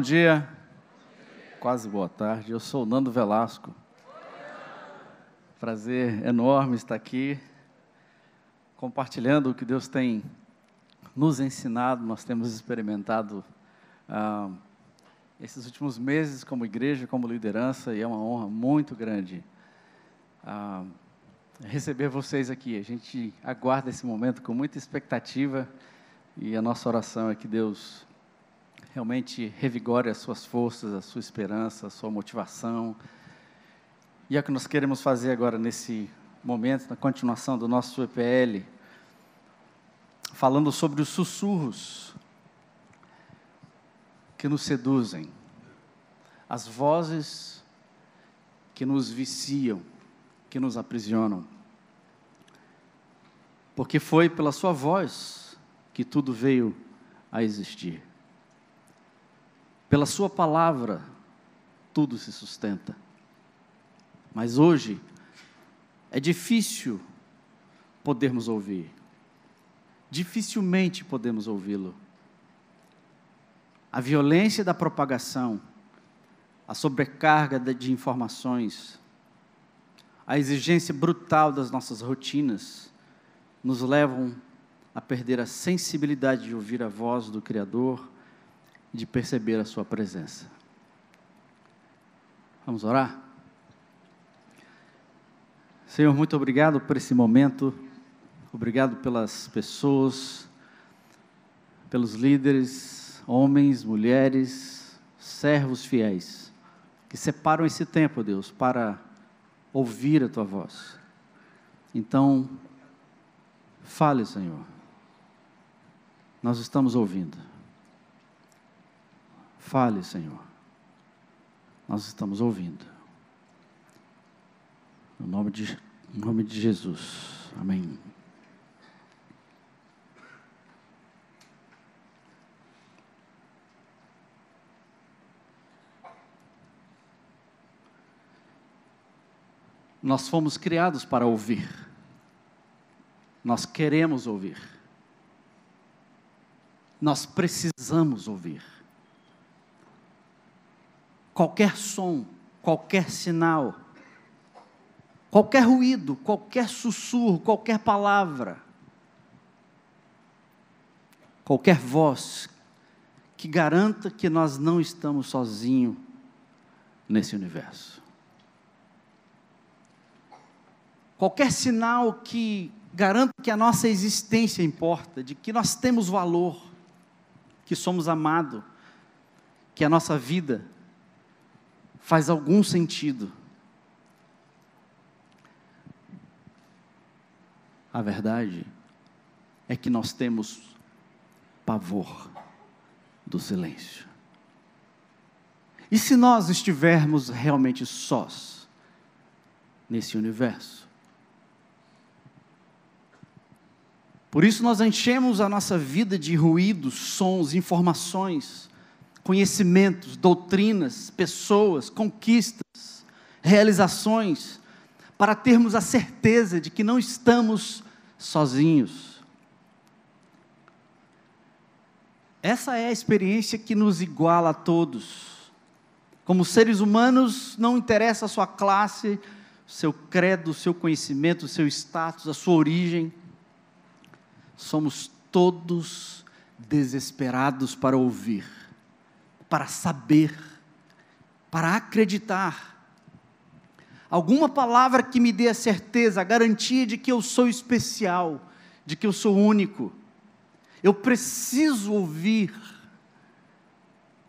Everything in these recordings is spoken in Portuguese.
Bom dia, quase boa tarde, eu sou o Nando Velasco. Prazer enorme estar aqui, compartilhando o que Deus tem nos ensinado. Nós temos experimentado esses últimos meses como igreja, como liderança, e é uma honra muito grande receber vocês aqui. A gente aguarda esse momento com muita expectativa, e a nossa oração é que Deus realmente revigore as suas forças, a sua esperança, a sua motivação. E é o que nós queremos fazer agora nesse momento, na continuação do nosso EPL, falando sobre os sussurros que nos seduzem, as vozes que nos viciam, que nos aprisionam. Porque foi pela sua voz que tudo veio a existir. Pela sua palavra, tudo se sustenta. Mas hoje, é difícil podermos ouvir. Dificilmente podemos ouvi-lo. A violência da propagação, a sobrecarga de informações, a exigência brutal das nossas rotinas, nos levam a perder a sensibilidade de ouvir a voz do Criador, de perceber a sua presença. Vamos orar? Senhor, muito obrigado por esse momento, obrigado pelas pessoas, pelos líderes, homens, mulheres, servos fiéis, que separam esse tempo, Deus, para ouvir a Tua voz. Então, fale, Senhor, nós estamos ouvindo. Fale, Senhor, nós estamos ouvindo. No nome de Jesus, amém. Nós fomos criados para ouvir. Nós queremos ouvir. Nós precisamos ouvir. Qualquer som, qualquer sinal, qualquer ruído, qualquer sussurro, qualquer palavra, qualquer voz que garanta que nós não estamos sozinhos nesse universo. Qualquer sinal que garanta que a nossa existência importa, de que nós temos valor, que somos amados, que a nossa vida faz algum sentido. A verdade é que nós temos pavor do silêncio. E se nós estivermos realmente sós nesse universo? Por isso nós enchemos a nossa vida de ruídos, sons, informações, conhecimentos, doutrinas, pessoas, conquistas, realizações, para termos a certeza de que não estamos sozinhos. Essa é a experiência que nos iguala a todos. Como seres humanos, não interessa a sua classe, seu credo, seu conhecimento, seu status, a sua origem. Somos todos desesperados para ouvir, para saber, para acreditar. Alguma palavra que me dê a certeza, a garantia de que eu sou especial, de que eu sou único. Eu preciso ouvir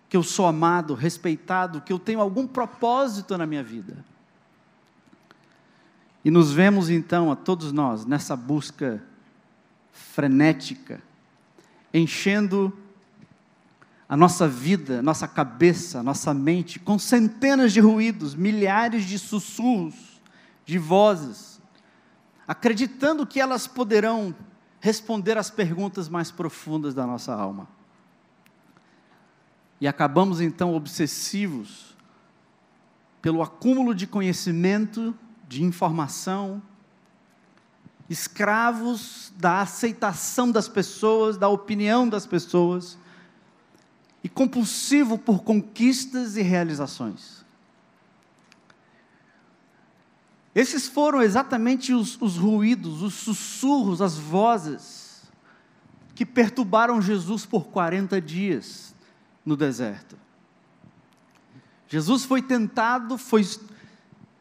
que eu sou amado, respeitado, que eu tenho algum propósito na minha vida. E nos vemos então, a todos nós, nessa busca frenética, enchendo a nossa vida, nossa cabeça, nossa mente, com centenas de ruídos, milhares de sussurros, de vozes, acreditando que elas poderão responder às perguntas mais profundas da nossa alma. E acabamos então obsessivos pelo acúmulo de conhecimento, de informação, escravos da aceitação das pessoas, da opinião das pessoas, e compulsivo por conquistas e realizações. Esses foram exatamente os ruídos, os sussurros, as vozes que perturbaram Jesus por 40 dias no deserto. Jesus foi tentado, foi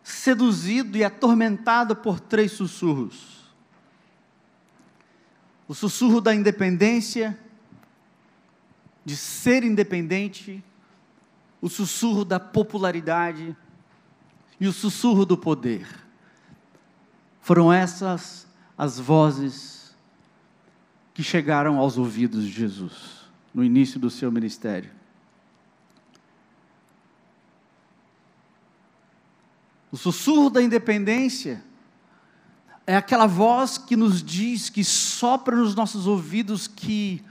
seduzido e atormentado por 3 sussurros. O sussurro da independência, de ser independente, o sussurro da popularidade e o sussurro do poder. Foram essas as vozes que chegaram aos ouvidos de Jesus no início do seu ministério. O sussurro da independência é aquela voz que nos diz, que sopra nos nossos ouvidos que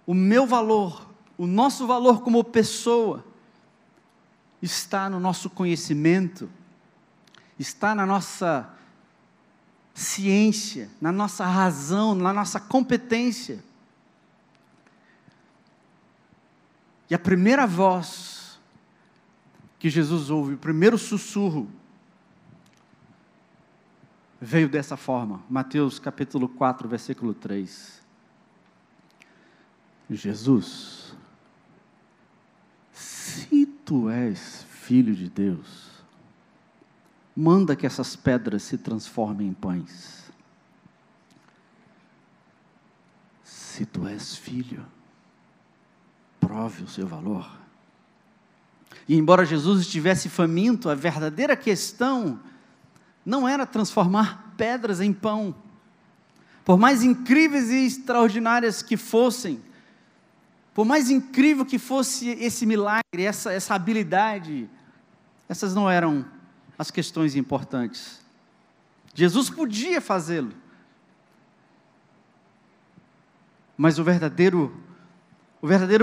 o meu valor, o nosso valor como pessoa, está no nosso conhecimento, está na nossa ciência, na nossa razão, na nossa competência. E a primeira voz que Jesus ouve, o primeiro sussurro, veio dessa forma. Mateus capítulo 4, versículo 3. Jesus, se tu és filho de Deus, manda que essas pedras se transformem em pães. Se tu és filho, prove o seu valor. E embora Jesus estivesse faminto, a verdadeira questão não era transformar pedras em pão. Por mais incríveis e extraordinárias que fossem, por mais incrível que fosse esse milagre, essa habilidade, essas não eram as questões importantes. Jesus podia fazê-lo, mas o verdadeiro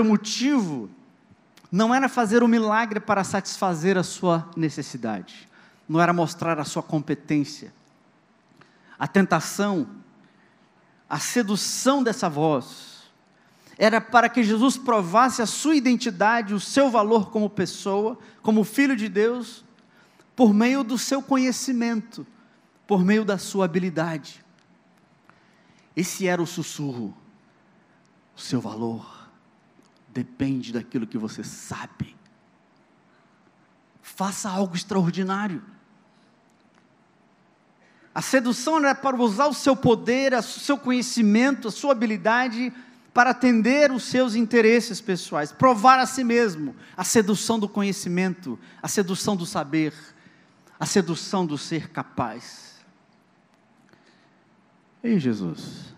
motivo não era fazer o milagre para satisfazer a sua necessidade, não era mostrar a sua competência. A tentação, a sedução dessa voz, era para que Jesus provasse a sua identidade, o seu valor como pessoa, como filho de Deus, por meio do seu conhecimento, por meio da sua habilidade. Esse era o sussurro. O seu valor depende daquilo que você sabe. Faça algo extraordinário. A sedução era para usar o seu poder, o seu conhecimento, a sua habilidade para atender os seus interesses pessoais, provar a si mesmo. A sedução do conhecimento, a sedução do saber, a sedução do ser capaz. Ei, Jesus,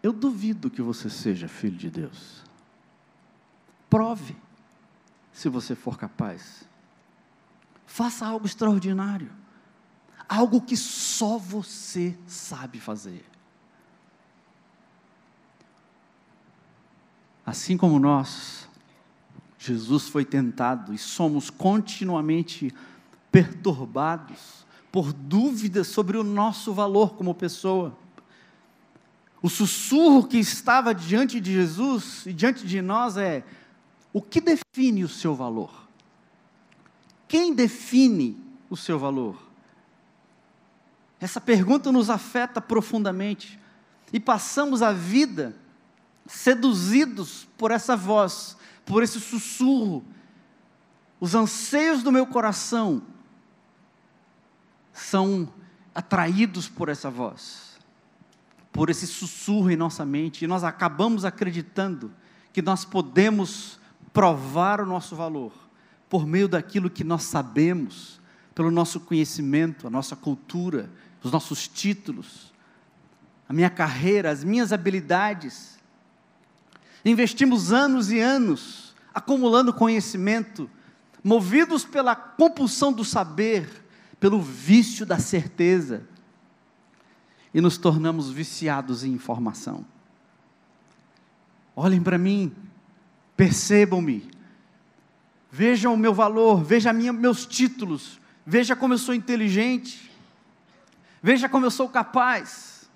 eu duvido que você seja filho de Deus. Prove, se você for capaz. Faça algo extraordinário, algo que só você sabe fazer. Assim como nós, Jesus foi tentado e somos continuamente perturbados por dúvidas sobre o nosso valor como pessoa. O sussurro que estava diante de Jesus e diante de nós é: o que define o seu valor? Quem define o seu valor? Essa pergunta nos afeta profundamente e passamos a vida seduzidos por essa voz, por esse sussurro. Os anseios do meu coração são atraídos por essa voz, por esse sussurro em nossa mente, e nós acabamos acreditando que nós podemos provar o nosso valor por meio daquilo que nós sabemos, pelo nosso conhecimento, a nossa cultura, os nossos títulos, a minha carreira, as minhas habilidades. Investimos anos e anos acumulando conhecimento, movidos pela compulsão do saber, pelo vício da certeza, e nos tornamos viciados em informação. Olhem para mim, percebam-me, vejam o meu valor, vejam meus títulos, veja como eu sou inteligente, veja como eu sou capaz.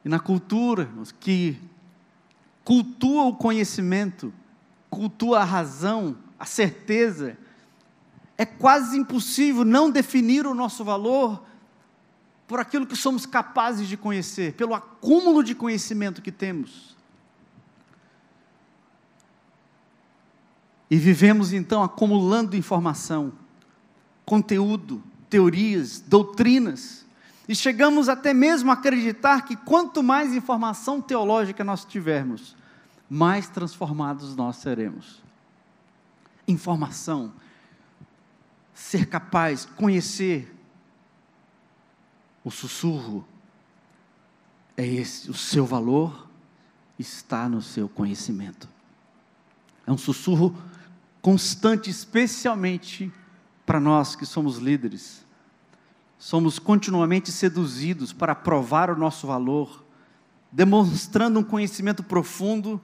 E na cultura que cultua o conhecimento, cultua a razão, a certeza, é quase impossível não definir o nosso valor por aquilo que somos capazes de conhecer, pelo acúmulo de conhecimento que temos. E vivemos então acumulando informação, conteúdo, teorias, doutrinas, e chegamos até mesmo a acreditar que quanto mais informação teológica nós tivermos, mais transformados nós seremos. Informação, ser capaz, conhecer. O sussurro é esse, o seu valor está no seu conhecimento. É um sussurro constante, especialmente para nós que somos líderes. Somos continuamente seduzidos para provar o nosso valor, demonstrando um conhecimento profundo,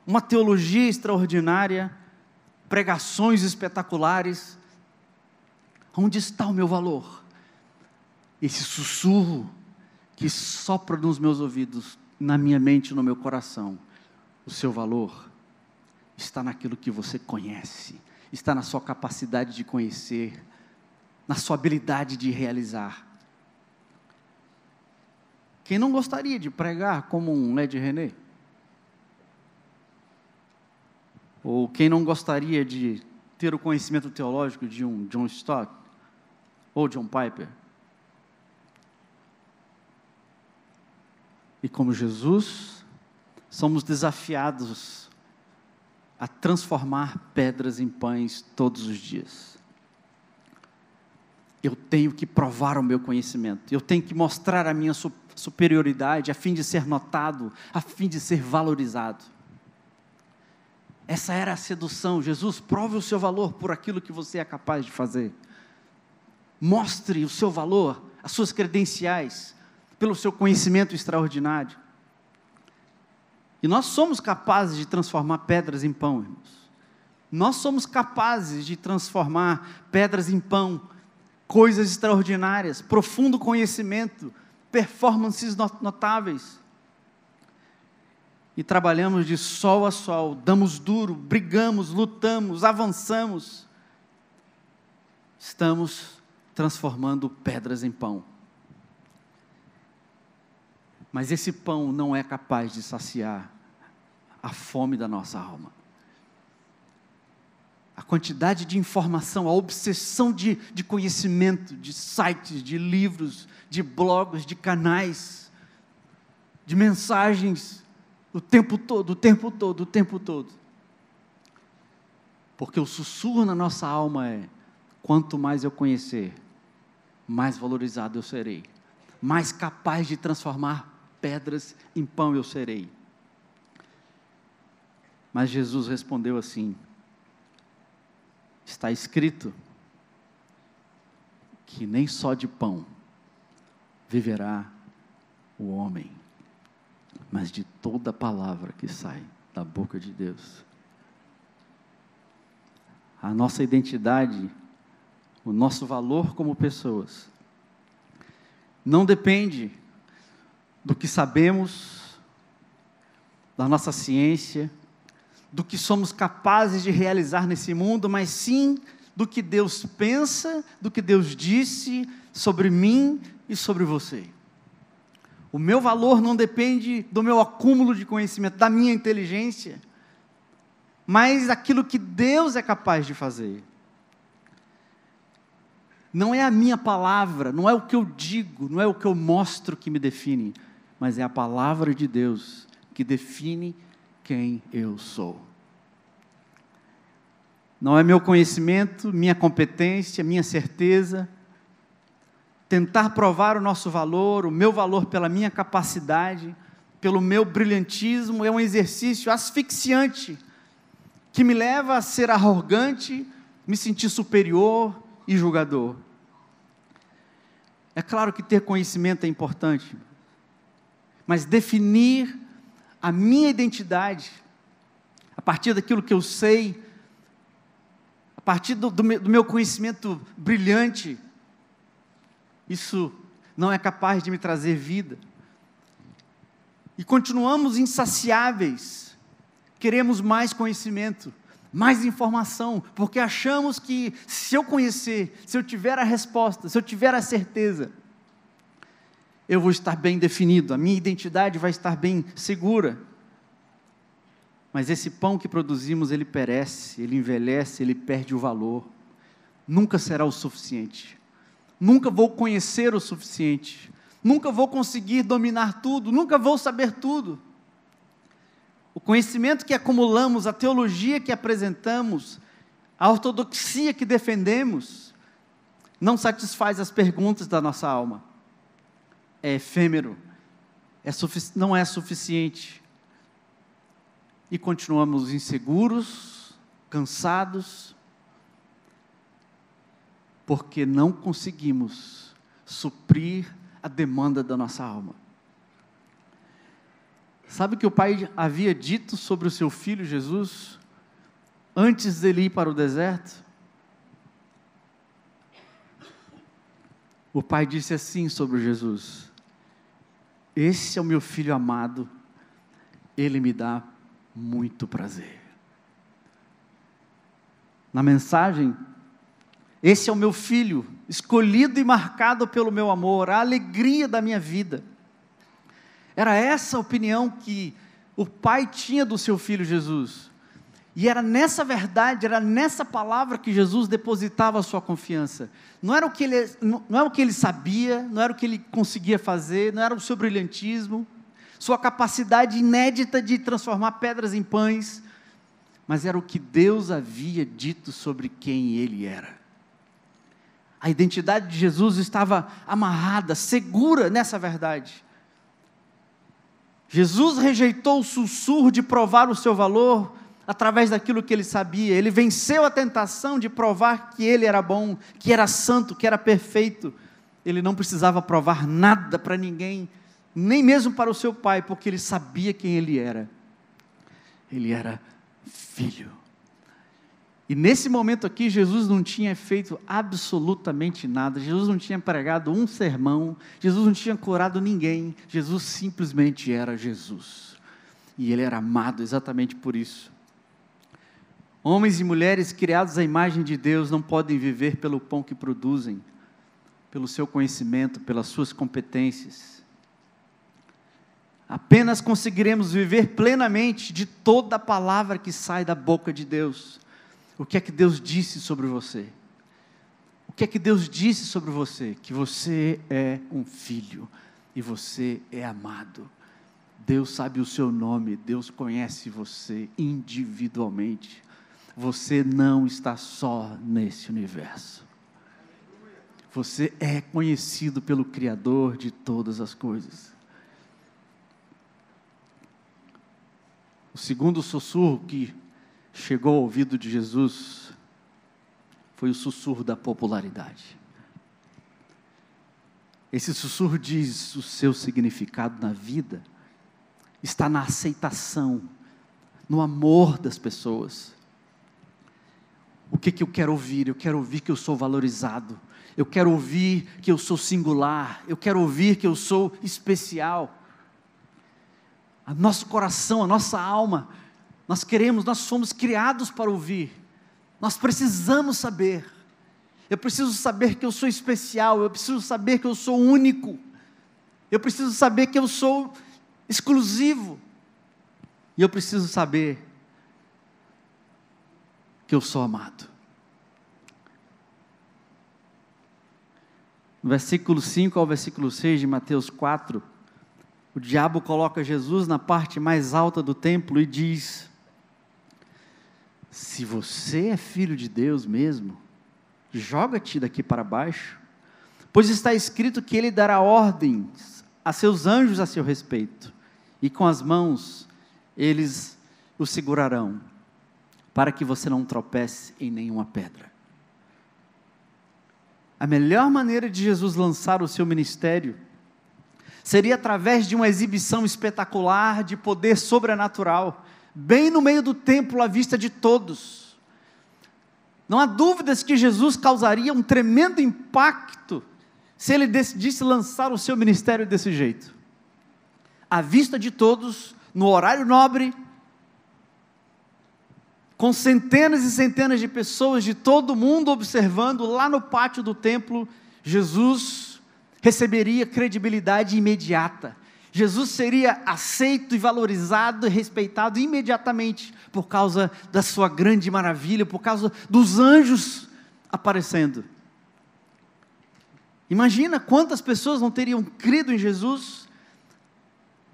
uma teologia extraordinária, pregações espetaculares. Onde está o meu valor? Esse sussurro que sopra nos meus ouvidos, na minha mente e no meu coração. O seu valor está naquilo que você conhece, está na sua capacidade de conhecer, na sua habilidade de realizar. Quem não gostaria de pregar como um Led René? Ou quem não gostaria de ter o conhecimento teológico de um John Stott? Ou John Piper? E como Jesus, somos desafiados a transformar pedras em pães todos os dias. Eu tenho que provar o meu conhecimento, eu tenho que mostrar a minha superioridade, a fim de ser notado, a fim de ser valorizado. Essa era a sedução. Jesus, prove o seu valor por aquilo que você é capaz de fazer. Mostre o seu valor, as suas credenciais, pelo seu conhecimento extraordinário. E nós somos capazes de transformar pedras em pão, irmãos. Nós somos capazes de transformar pedras em pão, coisas extraordinárias, profundo conhecimento, performances notáveis. E trabalhamos de sol a sol, damos duro, brigamos, lutamos, avançamos. Estamos transformando pedras em pão. Mas esse pão não é capaz de saciar a fome da nossa alma. A quantidade de informação, a obsessão de conhecimento, de sites, de livros, de blogs, de canais, de mensagens, o tempo todo. Porque o sussurro na nossa alma é: quanto mais eu conhecer, mais valorizado eu serei, mais capaz de transformar pedras em pão eu serei. Mas Jesus respondeu assim: está escrito que nem só de pão viverá o homem, mas de toda palavra que sai da boca de Deus. A nossa identidade, o nosso valor como pessoas, não depende do que sabemos, da nossa ciência, do que somos capazes de realizar nesse mundo, mas sim do que Deus pensa, do que Deus disse sobre mim e sobre você. O meu valor não depende do meu acúmulo de conhecimento, da minha inteligência, mas daquilo que Deus é capaz de fazer. Não é a minha palavra, não é o que eu digo, não é o que eu mostro que me define, mas é a palavra de Deus que define quem eu sou. Não é meu conhecimento, minha competência, minha certeza. Tentar provar o nosso valor, o meu valor pela minha capacidade, pelo meu brilhantismo, é um exercício asfixiante, que me leva a ser arrogante, me sentir superior e julgador. É claro que ter conhecimento é importante, mas definir a minha identidade, a partir daquilo que eu sei, a partir do meu conhecimento brilhante, isso não é capaz de me trazer vida. E continuamos insaciáveis queremos mais conhecimento, mais informação, porque achamos que se eu conhecer, se eu tiver a resposta, se eu tiver a certeza, eu vou estar bem definido, a minha identidade vai estar bem segura. Mas esse pão que produzimos, ele perece, ele envelhece, ele perde o valor. Nunca será o suficiente. Nunca vou conhecer o suficiente. Nunca vou conseguir dominar tudo, nunca vou saber tudo. O conhecimento que acumulamos, a teologia que apresentamos, a ortodoxia que defendemos, não satisfaz as perguntas da nossa alma. É efêmero, não é suficiente. E continuamos inseguros, cansados, porque não conseguimos suprir a demanda da nossa alma. Sabe o que o Pai havia dito sobre o seu Filho Jesus, antes dele ir para o deserto? O Pai disse assim sobre Jesus: esse é o meu Filho amado, ele me dá muito prazer. Na mensagem, esse é o meu Filho, escolhido e marcado pelo meu amor, a alegria da minha vida. Era essa a opinião que o Pai tinha do seu Filho Jesus. E era nessa verdade, era nessa palavra que Jesus depositava a sua confiança. Não era o que ele sabia, não era o que ele conseguia fazer, não era o seu brilhantismo, sua capacidade inédita de transformar pedras em pães, mas era o que Deus havia dito sobre quem ele era. A identidade de Jesus estava amarrada, segura nessa verdade. Jesus rejeitou o sussurro de provar o seu valor através daquilo que ele sabia. Ele venceu a tentação de provar que ele era bom, que era santo, que era perfeito. Ele não precisava provar nada para ninguém, nem mesmo para o seu Pai, porque ele sabia quem ele era. Ele era filho. E nesse momento aqui, Jesus não tinha feito absolutamente nada, Jesus não tinha pregado um sermão, Jesus não tinha curado ninguém, Jesus simplesmente era Jesus. E ele era amado exatamente por isso. Homens e mulheres criados à imagem de Deus não podem viver pelo pão que produzem, pelo seu conhecimento, pelas suas competências. Apenas conseguiremos viver plenamente de toda a palavra que sai da boca de Deus. O que é que Deus disse sobre você? O que é que Deus disse sobre você? Que você é um filho e você é amado. Deus sabe o seu nome, Deus conhece você individualmente. Você não está só nesse universo. Você é conhecido pelo Criador de todas as coisas. O segundo sussurro que chegou ao ouvido de Jesus foi o sussurro da popularidade. Esse sussurro diz: o seu significado na vida está na aceitação, no amor das pessoas. O que eu quero ouvir? Eu quero ouvir que eu sou valorizado, eu quero ouvir que eu sou singular, eu quero ouvir que eu sou especial. O nosso coração, a nossa alma, nós fomos criados para ouvir, nós precisamos saber, eu preciso saber que eu sou especial, eu preciso saber que eu sou único, eu preciso saber que eu sou exclusivo, e eu preciso saber que eu sou amado. No versículo 5 ao versículo 6 de Mateus 4, o diabo coloca Jesus na parte mais alta do templo e diz: se você é filho de Deus mesmo, joga-te daqui para baixo, pois está escrito que ele dará ordens a seus anjos a seu respeito, e com as mãos eles o segurarão, para que você não tropece em nenhuma pedra. A melhor maneira de Jesus lançar o seu ministério seria através de uma exibição espetacular de poder sobrenatural, bem no meio do templo, à vista de todos. Não há dúvidas que Jesus causaria um tremendo impacto se ele decidisse lançar o seu ministério desse jeito, à vista de todos, no horário nobre, com centenas e centenas de pessoas de todo mundo observando, lá no pátio do templo, Jesus receberia credibilidade imediata. Jesus seria aceito e valorizado e respeitado imediatamente, por causa da sua grande maravilha, por causa dos anjos aparecendo. Imagina quantas pessoas não teriam crido em Jesus,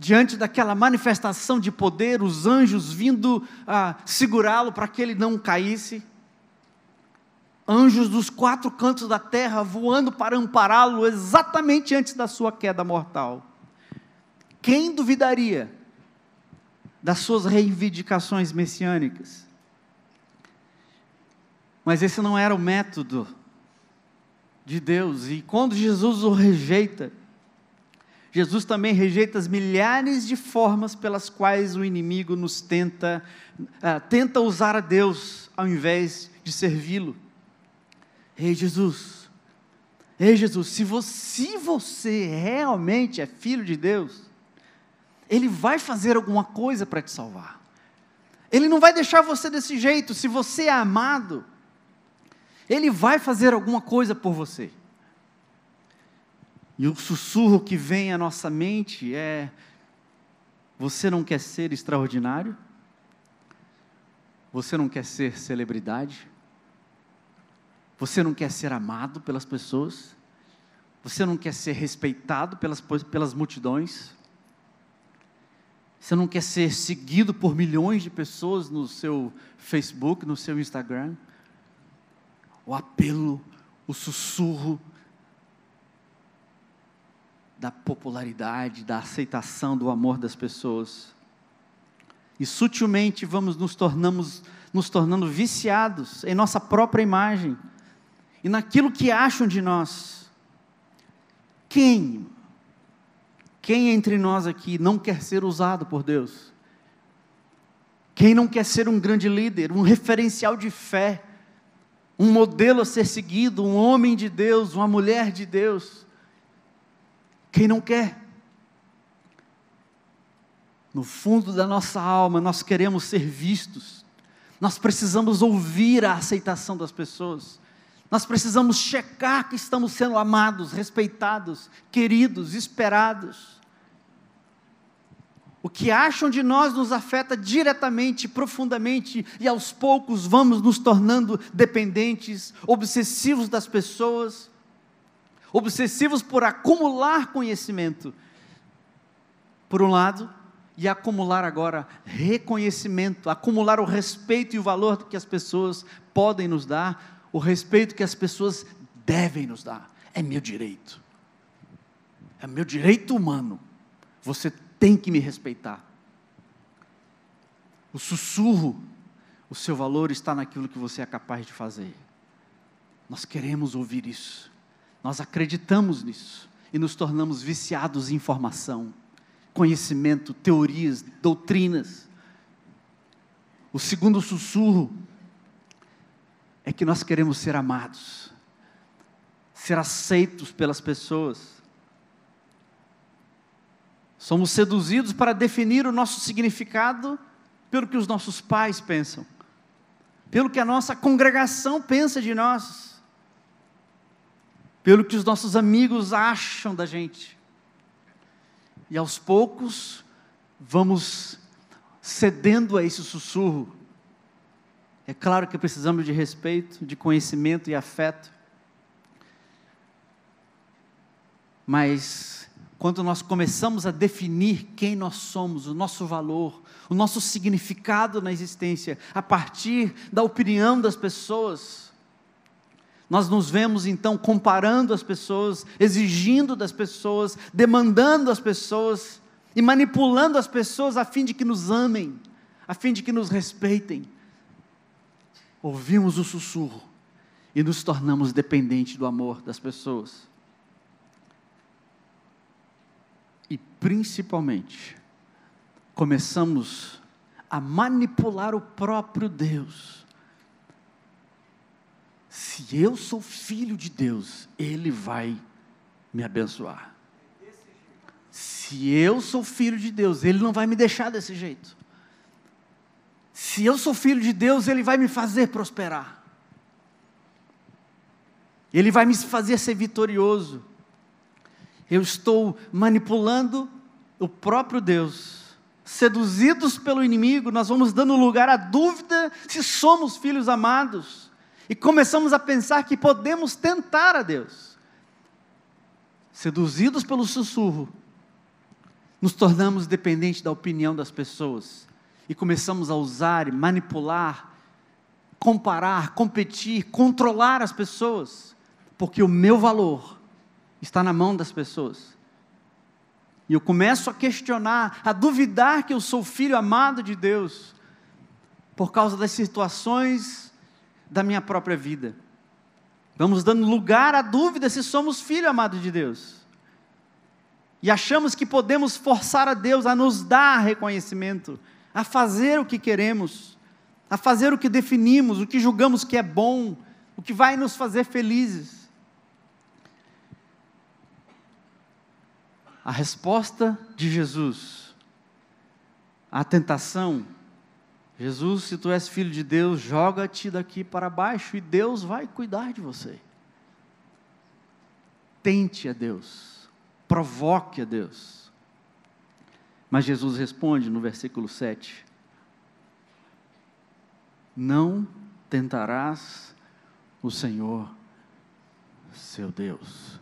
diante daquela manifestação de poder, os anjos vindo a segurá-lo para que ele não caísse, anjos dos 4 cantos da terra voando para ampará-lo exatamente antes da sua queda mortal. Quem duvidaria das suas reivindicações messiânicas? Mas esse não era o método de Deus, e quando Jesus o rejeita, Jesus também rejeita as milhares de formas pelas quais o inimigo nos tenta usar a Deus, ao invés de servi-lo. Ei Jesus, se você realmente é filho de Deus, Ele vai fazer alguma coisa para te salvar. Ele não vai deixar você desse jeito. Se você é amado, Ele vai fazer alguma coisa por você. E o sussurro que vem à nossa mente é: você não quer ser extraordinário? Você não quer ser celebridade? Você não quer ser amado pelas pessoas? Você não quer ser respeitado pelas multidões? Você não quer ser seguido por milhões de pessoas no seu Facebook, no seu Instagram? O apelo, o sussurro da popularidade, da aceitação, do amor das pessoas. E sutilmente vamos nos tornando viciados em nossa própria imagem e naquilo que acham de nós. Quem entre nós aqui não quer ser usado por Deus? Quem não quer ser um grande líder, um referencial de fé, um modelo a ser seguido, um homem de Deus, uma mulher de Deus? Quem não quer? No fundo da nossa alma, nós queremos ser vistos. Nós precisamos ouvir a aceitação das pessoas. Nós precisamos checar que estamos sendo amados, respeitados, queridos, esperados. O que acham de nós nos afeta diretamente, profundamente, e aos poucos vamos nos tornando dependentes, obsessivos das pessoas, obsessivos por acumular conhecimento, por um lado, e acumular agora reconhecimento, acumular o respeito e o valor que as pessoas podem nos dar, o respeito que as pessoas devem nos dar. É meu direito humano, você tem que me respeitar. O sussurro, o seu valor está naquilo que você é capaz de fazer. Nós queremos ouvir isso. Nós acreditamos nisso e nos tornamos viciados em informação, conhecimento, teorias, doutrinas. O segundo sussurro é que nós queremos ser amados, ser aceitos pelas pessoas. Somos seduzidos para definir o nosso significado pelo que os nossos pais pensam, pelo que a nossa congregação pensa de nós, pelo que os nossos amigos acham da gente. E aos poucos, vamos cedendo a esse sussurro. É claro que precisamos de respeito, de conhecimento e afeto. Mas, quando nós começamos a definir quem nós somos, o nosso valor, o nosso significado na existência, a partir da opinião das pessoas, nós nos vemos então comparando as pessoas, exigindo das pessoas, demandando as pessoas e manipulando as pessoas a fim de que nos amem, a fim de que nos respeitem. Ouvimos o sussurro e nos tornamos dependentes do amor das pessoas. E principalmente, começamos a manipular o próprio Deus. Se eu sou filho de Deus, Ele vai me abençoar. Se eu sou filho de Deus, Ele não vai me deixar desse jeito. Se Se eu sou filho de Deus, Ele vai me fazer prosperar. Ele vai me fazer ser vitorioso. Eu estou manipulando o próprio Deus. Seduzidos pelo inimigo, nós vamos dando lugar à dúvida se somos filhos amados. E começamos a pensar que podemos tentar a Deus. Seduzidos pelo sussurro, nos tornamos dependentes da opinião das pessoas. E começamos a usar e manipular, comparar, competir, controlar as pessoas. Porque o meu valor está na mão das pessoas. E eu começo a questionar, a duvidar que eu sou filho amado de Deus, por causa das situações da minha própria vida. Vamos dando lugar à dúvida se somos filho amado de Deus. E achamos que podemos forçar a Deus a nos dar reconhecimento, a fazer o que queremos, a fazer o que definimos, o que julgamos que é bom, o que vai nos fazer felizes. A resposta de Jesus à tentação: Jesus, se tu és filho de Deus, joga-te daqui para baixo e Deus vai cuidar de você. Tente a Deus, provoque a Deus. Mas Jesus responde no versículo 7: não tentarás o Senhor, seu Deus.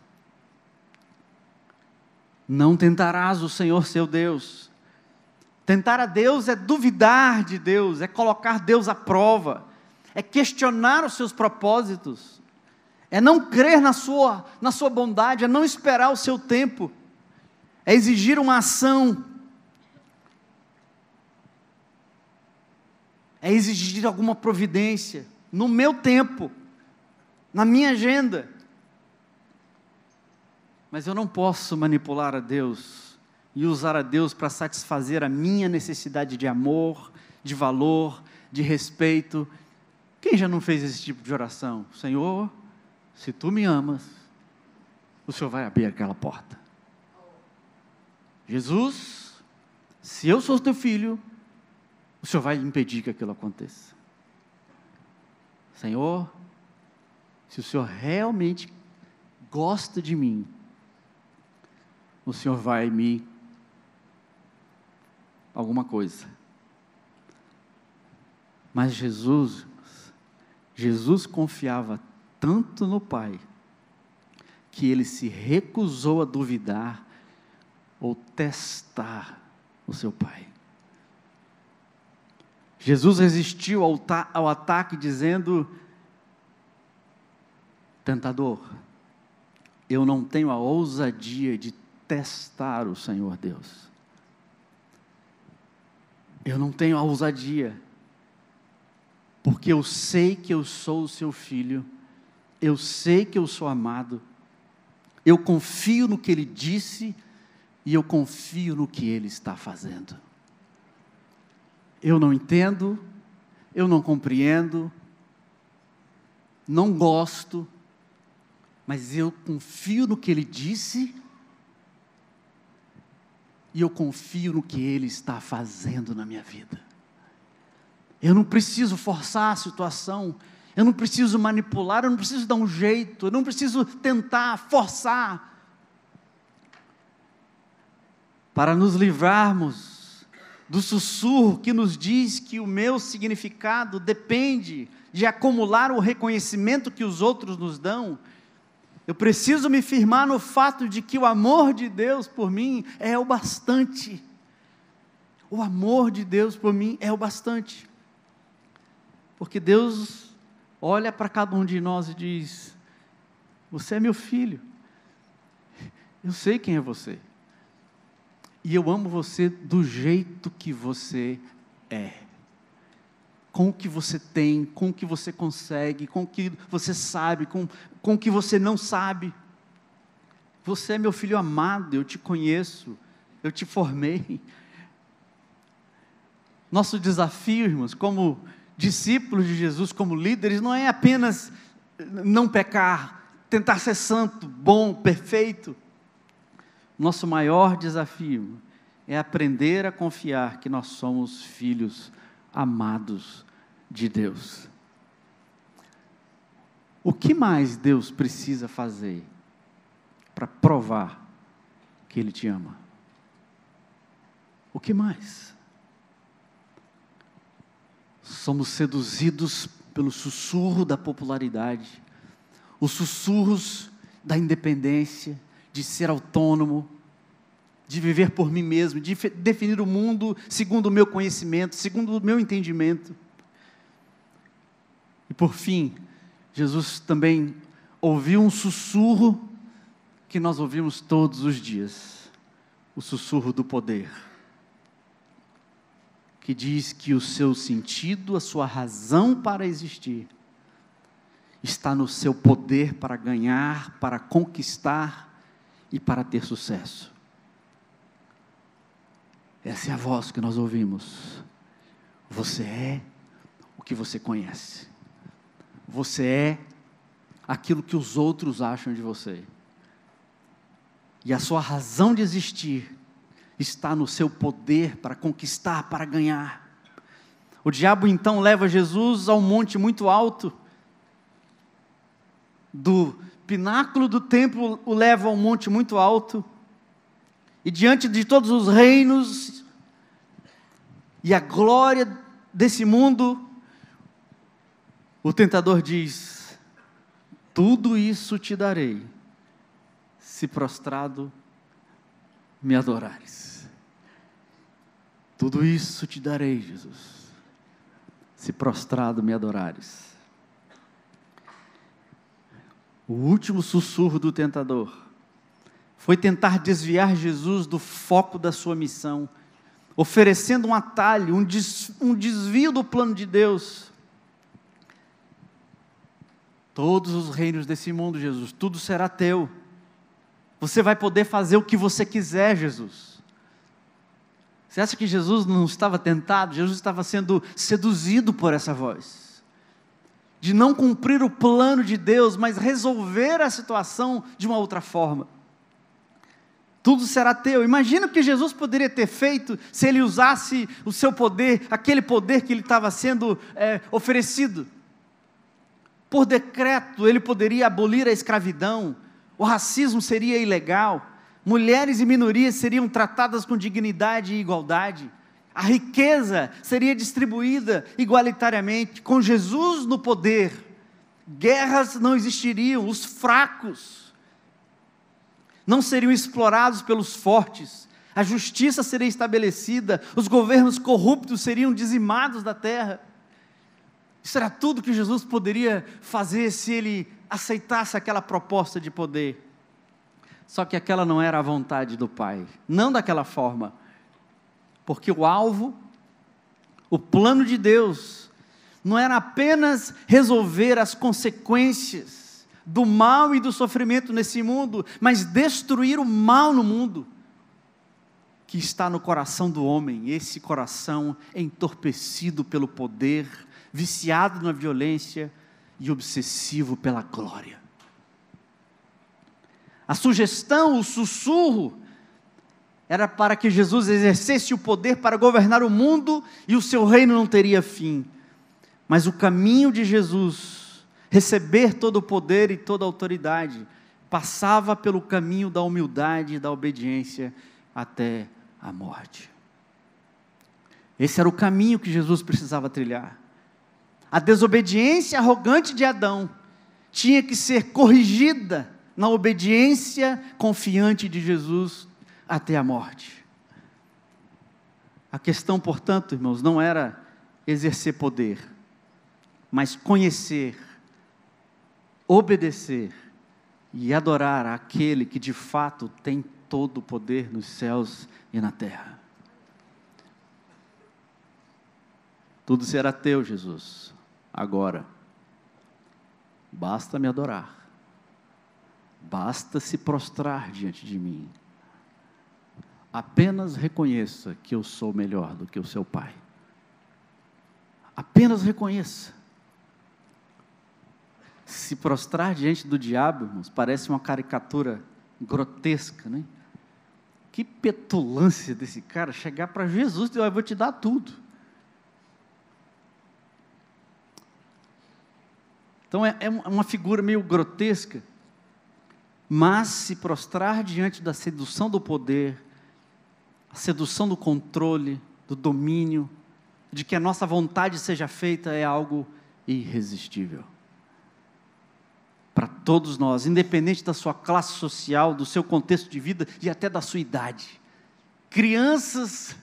Não tentarás o Senhor, seu Deus. Tentar a Deus é duvidar de Deus, é colocar Deus à prova, é questionar os seus propósitos, é não crer na sua bondade, é não esperar o seu tempo, é exigir uma ação, é exigir alguma providência, no meu tempo, na minha agenda. Mas eu não posso manipular a Deus e usar a Deus para satisfazer a minha necessidade de amor, de valor, de respeito. Quem já não fez esse tipo de oração? Senhor, se tu me amas, o Senhor vai abrir aquela porta. Jesus, se eu sou teu filho, o Senhor vai impedir que aquilo aconteça. Senhor, se o Senhor realmente gosta de mim, o Senhor vai me alguma coisa. Mas Jesus confiava tanto no Pai, que Ele se recusou a duvidar ou testar o seu Pai. Jesus resistiu ao ataque dizendo: tentador, eu não tenho a ousadia de testar o Senhor Deus. Eu não tenho a ousadia, porque eu sei que eu sou o seu filho, eu sei que eu sou amado, eu confio no que Ele disse e eu confio no que Ele está fazendo. Eu não entendo, eu não compreendo, não gosto, mas eu confio no que Ele disse e eu confio no que Ele está fazendo na minha vida. Eu não preciso forçar a situação, eu não preciso manipular, eu não preciso dar um jeito, eu não preciso tentar forçar. Para nos livrarmos do sussurro que nos diz que o meu significado depende de acumular o reconhecimento que os outros nos dão, eu preciso me firmar no fato de que o amor de Deus por mim é o bastante. O amor de Deus por mim é o bastante. Porque Deus olha para cada um de nós e diz: você é meu filho, eu sei quem é você, e eu amo você do jeito que você é, com o que você tem, com o que você consegue, com o que você sabe, com o que você não sabe. Você é meu filho amado, eu te conheço, eu te formei. Nosso desafio, irmãos, como discípulos de Jesus, como líderes, não é apenas não pecar, tentar ser santo, bom, perfeito. Nosso maior desafio é aprender a confiar que nós somos filhos amados de Deus. O que mais Deus precisa fazer para provar que Ele te ama? O que mais? Somos seduzidos pelo sussurro da popularidade, os sussurros da independência, de ser autônomo, de viver por mim mesmo, de definir o mundo segundo o meu conhecimento, segundo o meu entendimento. E por fim, Jesus também ouviu um sussurro que nós ouvimos todos os dias, o sussurro do poder, que diz que o seu sentido, a sua razão para existir, está no seu poder para ganhar, para conquistar e para ter sucesso. Essa é a voz que nós ouvimos. Você é o que você conhece. Você é aquilo que os outros acham de você. E a sua razão de existir está no seu poder para conquistar, para ganhar. O diabo então leva Jesus a um monte muito alto. Do pináculo do templo o leva a um monte muito alto. E diante de todos os reinos e a glória desse mundo, o tentador diz: tudo isso te darei, se prostrado me adorares. Tudo isso te darei, Jesus, se prostrado me adorares. O último sussurro do tentador foi tentar desviar Jesus do foco da sua missão, oferecendo um atalho, um desvio do plano de Deus. Todos os reinos desse mundo, Jesus, tudo será teu. Você vai poder fazer o que você quiser, Jesus. Você acha que Jesus não estava tentado? Jesus estava sendo seduzido por essa voz, de não cumprir o plano de Deus, mas resolver a situação de uma outra forma. Tudo será teu. Imagina o que Jesus poderia ter feito se ele usasse o seu poder, aquele poder que ele estava sendo oferecido. Por decreto, ele poderia abolir a escravidão, o racismo seria ilegal, mulheres e minorias seriam tratadas com dignidade e igualdade, a riqueza seria distribuída igualitariamente. Com Jesus no poder, guerras não existiriam, os fracos não seriam explorados pelos fortes, a justiça seria estabelecida, os governos corruptos seriam dizimados da terra. Isso era tudo que Jesus poderia fazer se ele aceitasse aquela proposta de poder. Só que aquela não era a vontade do Pai, não daquela forma, porque o alvo, o plano de Deus, não era apenas resolver as consequências do mal e do sofrimento nesse mundo, mas destruir o mal no mundo, que está no coração do homem, esse coração entorpecido pelo poder, viciado na violência e obsessivo pela glória. A sugestão, o sussurro, era para que Jesus exercesse o poder para governar o mundo e o seu reino não teria fim. Mas o caminho de Jesus, receber todo o poder e toda a autoridade, passava pelo caminho da humildade e da obediência até a morte. Esse era o caminho que Jesus precisava trilhar. A desobediência arrogante de Adão tinha que ser corrigida na obediência confiante de Jesus até a morte. A questão, portanto, irmãos, não era exercer poder, mas conhecer, obedecer e adorar aquele que de fato tem todo o poder nos céus e na terra. Tudo será teu, Jesus, agora. Basta me adorar. Basta se prostrar diante de mim. Apenas reconheça que eu sou melhor do que o seu Pai. Apenas reconheça. Se prostrar diante do diabo, irmãos, parece uma caricatura grotesca, né? Que petulância desse cara chegar para Jesus e dizer: eu vou te dar tudo. Então é uma figura meio grotesca, mas se prostrar diante da sedução do poder, a sedução do controle, do domínio, de que a nossa vontade seja feita, é algo irresistível. Para todos nós, independente da sua classe social, do seu contexto de vida e até da sua idade. Crianças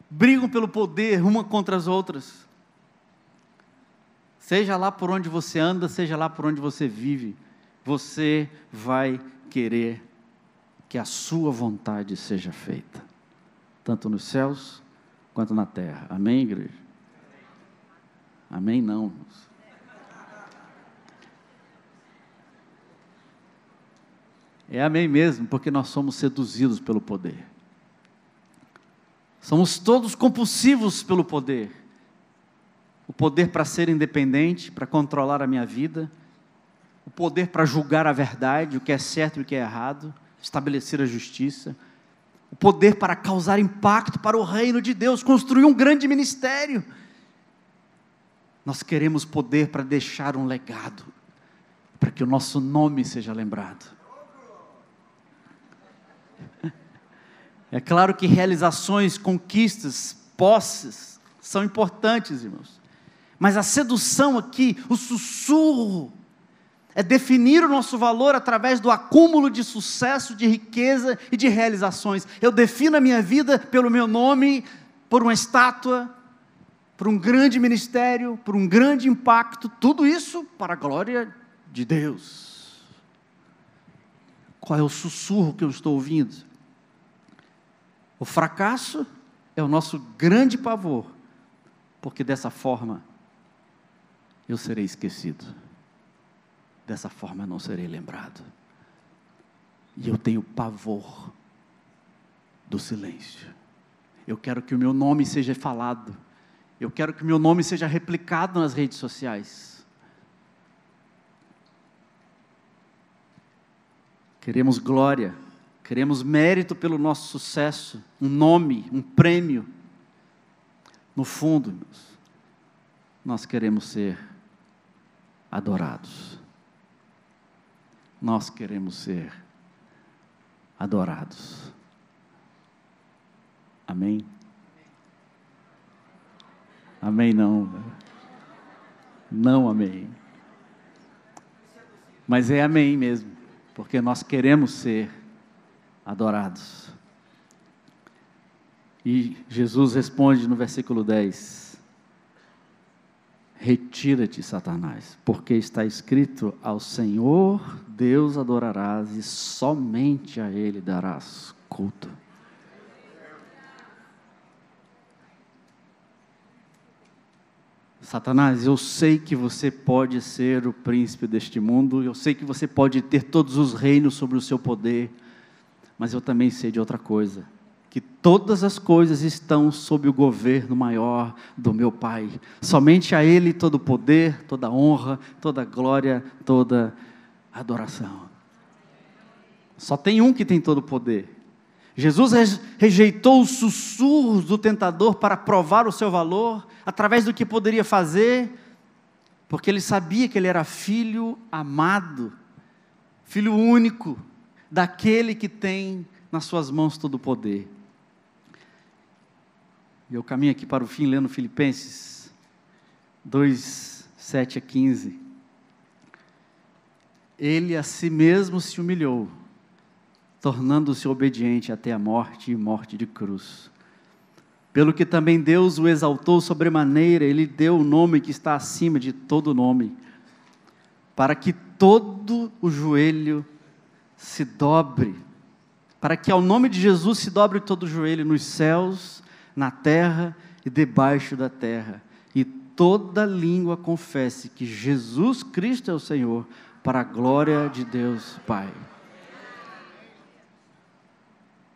brigam pelo poder uma contra as outras. Seja lá por onde você anda, seja lá por onde você vive, você vai querer que a sua vontade seja feita, tanto nos céus quanto na terra. Amém, igreja? Amém, não. É amém mesmo, porque nós somos seduzidos pelo poder. Somos todos compulsivos pelo poder. O poder para ser independente, para controlar a minha vida. O poder para julgar a verdade, o que é certo e o que é errado. Estabelecer a justiça. O poder para causar impacto para o reino de Deus, construir um grande ministério. Nós queremos poder para deixar um legado, para que o nosso nome seja lembrado. É claro que realizações, conquistas, posses, são importantes, irmãos. Mas a sedução aqui, o sussurro, é definir o nosso valor através do acúmulo de sucesso, de riqueza e de realizações. Eu defino a minha vida pelo meu nome, por uma estátua, por um grande ministério, por um grande impacto, tudo isso para a glória de Deus. Qual é o sussurro que eu estou ouvindo? O fracasso é o nosso grande pavor, porque dessa forma eu serei esquecido, dessa forma eu não serei lembrado, e eu tenho pavor do silêncio. Eu quero que o meu nome seja falado, eu quero que o meu nome seja replicado nas redes sociais. Queremos glória, queremos mérito pelo nosso sucesso, um nome, um prêmio. No fundo, irmãos, nós queremos ser adorados. Nós queremos ser adorados. Amém? Amém não. Não amém. Mas é amém mesmo, porque nós queremos ser adorados. E Jesus responde no versículo 10: retira-te, Satanás, porque está escrito: ao Senhor Deus adorarás e somente a Ele darás culto. Satanás, eu sei que você pode ser o príncipe deste mundo, eu sei que você pode ter todos os reinos sobre o seu poder, mas eu também sei de outra coisa, que todas as coisas estão sob o governo maior do meu Pai. Somente a Ele todo o poder, toda a honra, toda a glória, toda a adoração. Só tem um que tem todo o poder. Jesus rejeitou os sussurros do tentador para provar o seu valor, através do que poderia fazer, porque ele sabia que ele era filho amado, filho único, daquele que tem nas suas mãos todo o poder. E eu caminho aqui para o fim, lendo Filipenses 2, 7 a 15. Ele a si mesmo se humilhou, tornando-se obediente até a morte e morte de cruz. Pelo que também Deus o exaltou sobremaneira, Ele deu o nome que está acima de todo nome, para que todo o joelho se dobre, para que ao nome de Jesus se dobre todo o joelho nos céus, na terra e debaixo da terra, e toda língua confesse que Jesus Cristo é o Senhor, para a glória de Deus Pai.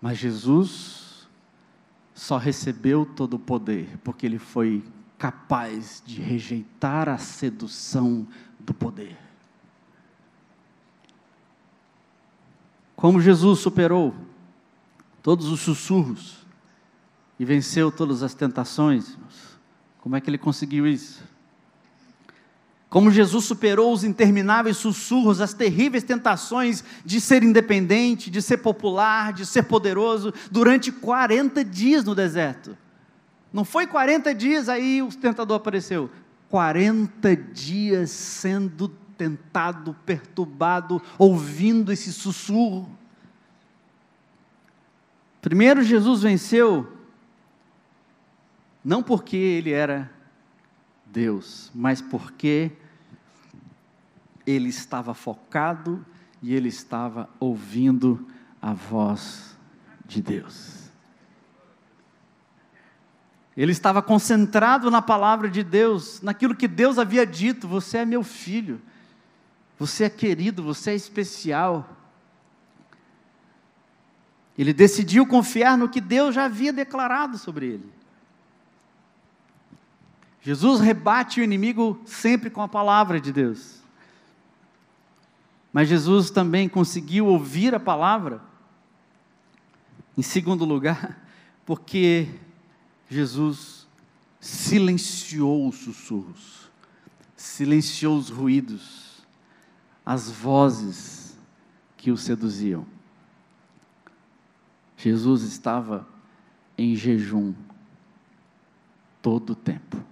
Mas Jesus só recebeu todo o poder porque Ele foi capaz de rejeitar a sedução do poder. Como Jesus superou todos os sussurros e venceu todas as tentações, como é que Ele conseguiu isso? Como Jesus superou os intermináveis sussurros, as terríveis tentações de ser independente, de ser popular, de ser poderoso, durante 40 dias no deserto. Não foi 40 dias, aí o tentador apareceu. 40 dias sendo tentado, perturbado, ouvindo esse sussurro. Primeiro, Jesus venceu, não porque Ele era Deus, mas porque Ele estava focado e Ele estava ouvindo a voz de Deus. Ele estava concentrado na palavra de Deus, naquilo que Deus havia dito: você é meu filho, você é querido, você é especial. Ele decidiu confiar no que Deus já havia declarado sobre ele. Jesus rebate o inimigo sempre com a palavra de Deus. Mas Jesus também conseguiu ouvir a palavra, em segundo lugar, porque Jesus silenciou os sussurros, silenciou os ruídos, as vozes que o seduziam. Jesus estava em jejum todo o tempo.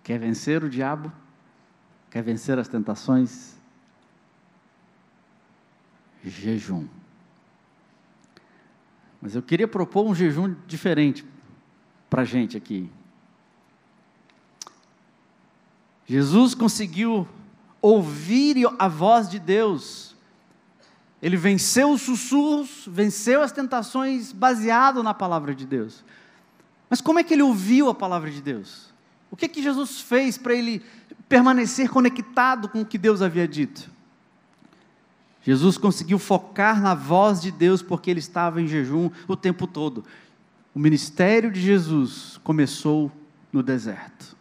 Quer vencer o diabo? Quer vencer as tentações? Jejum. Mas eu queria propor um jejum diferente para a gente aqui. Jesus conseguiu ouvir a voz de Deus. Ele venceu os sussurros, venceu as tentações baseado na palavra de Deus. Mas como é que ele ouviu a palavra de Deus? O que Jesus fez para ele permanecer conectado com o que Deus havia dito? Jesus conseguiu focar na voz de Deus porque ele estava em jejum o tempo todo. O ministério de Jesus começou no deserto.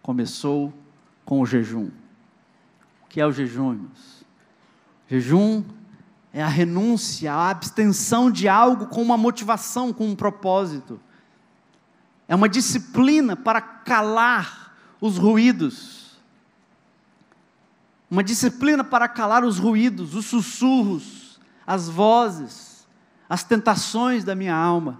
Começou com o jejum. O que é o jejum, irmãos? Jejum é a renúncia, a abstenção de algo com uma motivação, com um propósito. É uma disciplina para calar os ruídos. Uma disciplina para calar os ruídos, os sussurros, as vozes, as tentações da minha alma.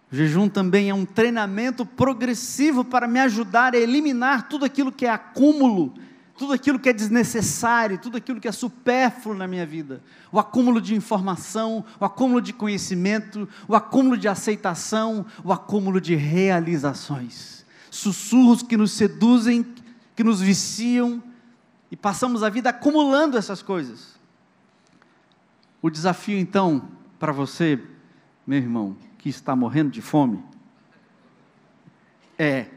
O jejum também é um treinamento progressivo para me ajudar a eliminar tudo aquilo que é acúmulo, tudo aquilo que é desnecessário, tudo aquilo que é supérfluo na minha vida. O acúmulo de informação, o acúmulo de conhecimento, o acúmulo de aceitação, o acúmulo de realizações. Sussurros que nos seduzem, que nos viciam, e passamos a vida acumulando essas coisas. O desafio então, para você, meu irmão, que está morrendo de fome, é: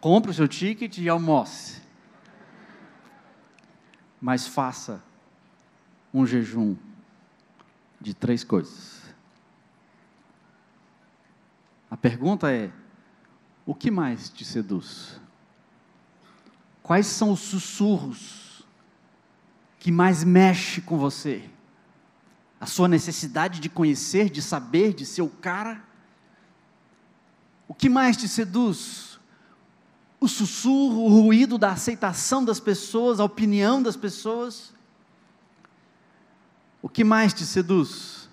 compre o seu ticket e almoce. Mas faça um jejum de 3 coisas. A pergunta é: o que mais te seduz? Quais são os sussurros que mais mexe com você? A sua necessidade de conhecer, de saber, de ser o cara? O que mais te seduz? O sussurro, o ruído da aceitação das pessoas, a opinião das pessoas? O que mais te seduz?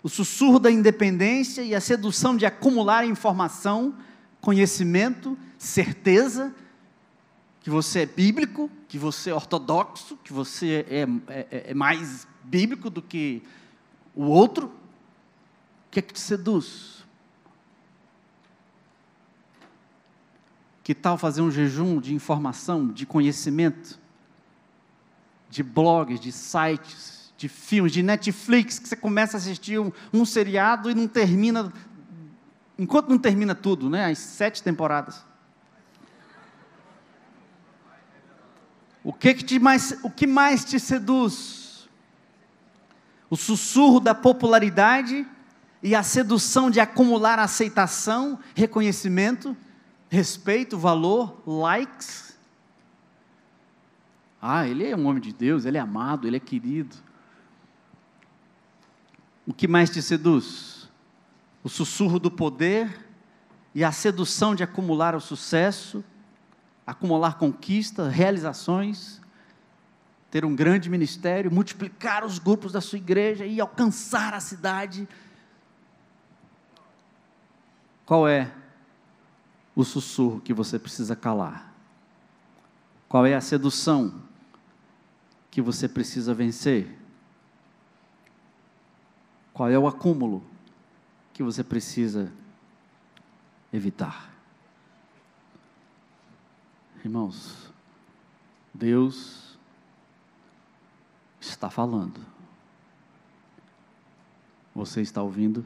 O sussurro da independência e a sedução de acumular informação, conhecimento, certeza, que você é bíblico, que você é ortodoxo, que você é mais bíblico do que o outro? O que é que te seduz? Que tal fazer um jejum de informação, de conhecimento, de blogs, de sites, de filmes, de Netflix, que você começa a assistir um seriado e não termina, enquanto não termina tudo, né, as 7 temporadas. O que mais te seduz? O sussurro da popularidade e a sedução de acumular aceitação, reconhecimento, respeito, valor, likes? Ele é um homem de Deus, ele é amado, ele é querido. O que mais te seduz? O sussurro do poder e a sedução de acumular o sucesso, acumular conquistas, realizações, ter um grande ministério, multiplicar os grupos da sua igreja e alcançar a cidade. Qual é o sussurro que você precisa calar? Qual é a sedução que você precisa vencer? Qual é o acúmulo que você precisa evitar? Irmãos, Deus está falando. Você está ouvindo?